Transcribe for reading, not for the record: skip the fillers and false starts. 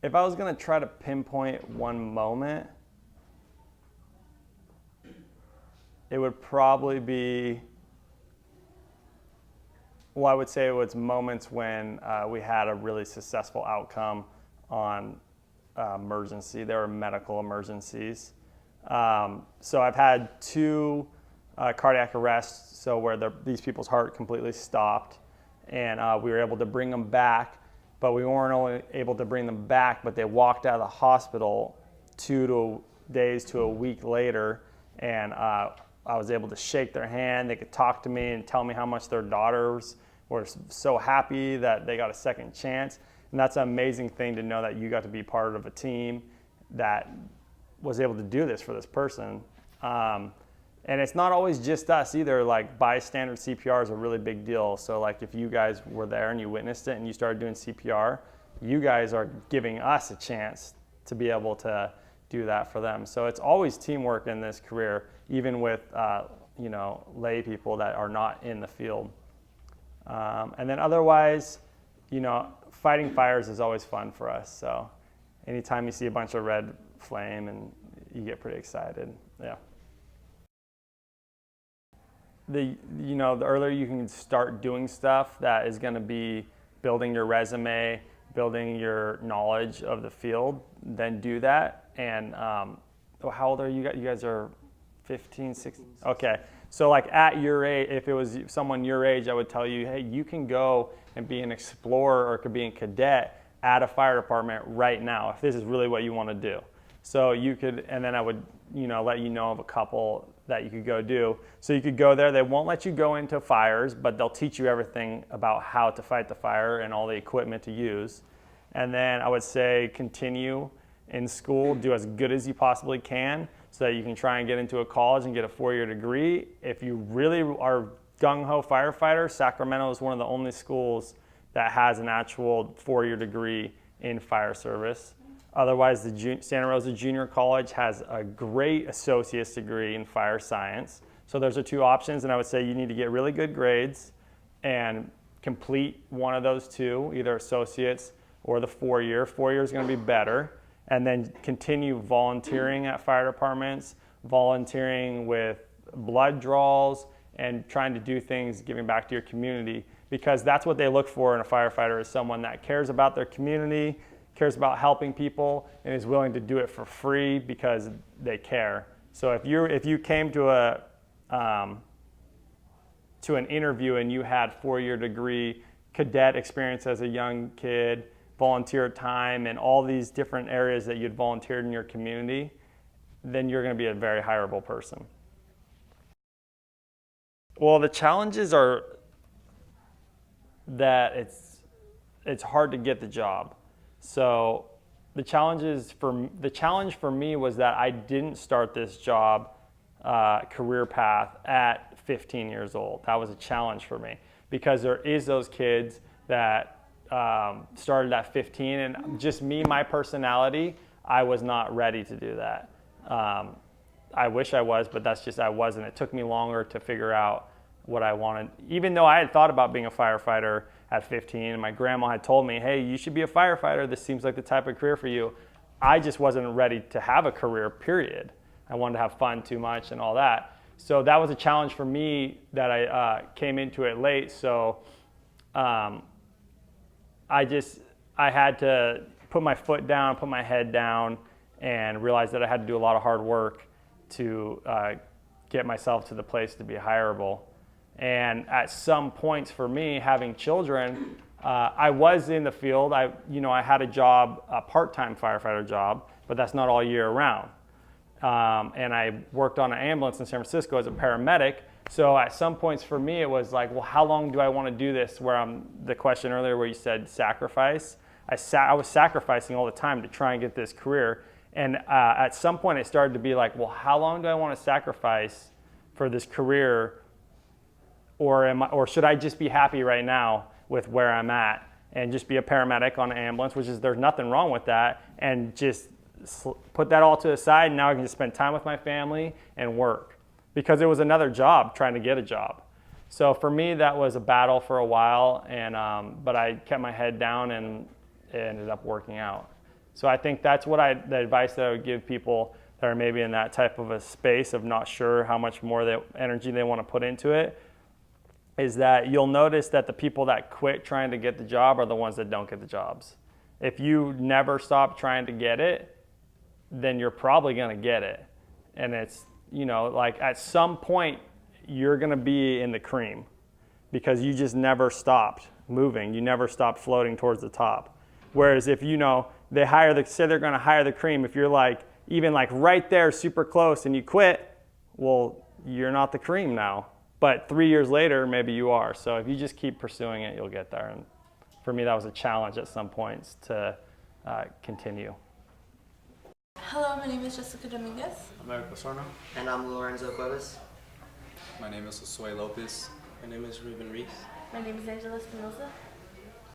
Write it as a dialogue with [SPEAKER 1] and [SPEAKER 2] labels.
[SPEAKER 1] If I was going to try to pinpoint one moment, it would probably be, well, I would say it was moments when we had a really successful outcome on emergency. There were medical emergencies. So I've had 2 cardiac arrests, so where these people's heart completely stopped, and we were able to bring them back, but we weren't only able to bring them back, but they walked out of the hospital 2 days to a week later, and I was able to shake their hand. They could talk to me and tell me how much their daughters were so happy that they got a second chance. And that's an amazing thing to know that you got to be part of a team that was able to do this for this person. And it's not always just us either. Like bystander CPR is a really big deal. So like if you guys were there and you witnessed it and you started doing CPR, you guys are giving us a chance to be able to do that for them. So it's always teamwork in this career, even with lay people that are not in the field. And then otherwise, fighting fires is always fun for us. So anytime you see a bunch of red flame, and you get pretty excited. Yeah. The earlier you can start doing stuff that is going to be building your resume, building your knowledge of the field, then do that. And how old are you guys? You guys are 15, 16? Okay. So like at your age, if it was someone your age, I would tell you, hey, you can go and be an explorer or could be a cadet at a fire department right now if this is really what you want to do. So you could, and then I would, let you know of a couple that you could go do. So you could go there. They won't let you go into fires, but they'll teach you everything about how to fight the fire and all the equipment to use. And then I would say continue in school, do as good as you possibly can so that you can try and get into a college and get a 4-year degree. If you really are gung-ho firefighter, Sacramento is one of the only schools that has an actual 4-year degree in fire service. Otherwise, the Santa Rosa Junior College has a great associate's degree in fire science. So those are 2 options, and I would say you need to get really good grades and complete one of those 2, either associates or the 4-year. 4-year is going to be better. And then continue volunteering at fire departments, volunteering with blood draws, and trying to do things, giving back to your community, because that's what they look for in a firefighter, is someone that cares about their community, cares about helping people, and is willing to do it for free because they care. So if you came to an interview and you had 4-year degree, cadet experience as a young kid, volunteer time, and all these different areas that you'd volunteered in your community, then you're going to be a very hireable person. Well, the challenges are that it's hard to get the job. So the challenge for me was that I didn't start this job career path at 15 years old. That was a challenge for me, because there is those kids that started at 15, and just me, my personality, I was not ready to do that. I wish I was, but that's just, I wasn't. It took me longer to figure out what I wanted. Even though I had thought about being a firefighter at 15, and my grandma had told me, hey, you should be a firefighter. This seems like the type of career for you. I just wasn't ready to have a career, period. I wanted to have fun too much and all that. So that was a challenge for me that I came into it late. So I had to put my foot down, put my head down, and realize that I had to do a lot of hard work to get myself to the place to be hireable. And at some points for me, having children, I was in the field. I had a job, a part-time firefighter job, but that's not all year round. And I worked on an ambulance in San Francisco as a paramedic. So at some points for me, it was like, well, how long do I want to do this? The question earlier where you said sacrifice. I was sacrificing all the time to try and get this career. And at some point it started to be like, well, how long do I want to sacrifice for this career? Or should I just be happy right now with where I'm at and just be a paramedic on an ambulance, there's nothing wrong with that, and just put that all to the side, and now I can just spend time with my family and work. Because it was another job, trying to get a job. So for me, that was a battle for a while, but I kept my head down, and it ended up working out. So I think that's what the advice that I would give people that are maybe in that type of a space of not sure how much more energy they want to put into it, is that you'll notice that the people that quit trying to get the job are the ones that don't get the jobs. If you never stop trying to get it, then you're probably going to get it. And it's, like at some point, you're going to be in the cream because you just never stopped moving. You never stopped floating towards the top. Whereas if, they say they're going to hire the cream, if you're like, even like right there, super close, and you quit, well, you're not the cream now. But 3 years later, maybe you are. So if you just keep pursuing it, you'll get there. And for me, that was a challenge at some points to continue.
[SPEAKER 2] Hello, my name is Jessica Dominguez.
[SPEAKER 3] I'm Eric Pasorno.
[SPEAKER 4] And I'm Lorenzo
[SPEAKER 5] My name is Josue Lopez.
[SPEAKER 3] My name is Ruben Reese.
[SPEAKER 2] My name is Angela Espinosa.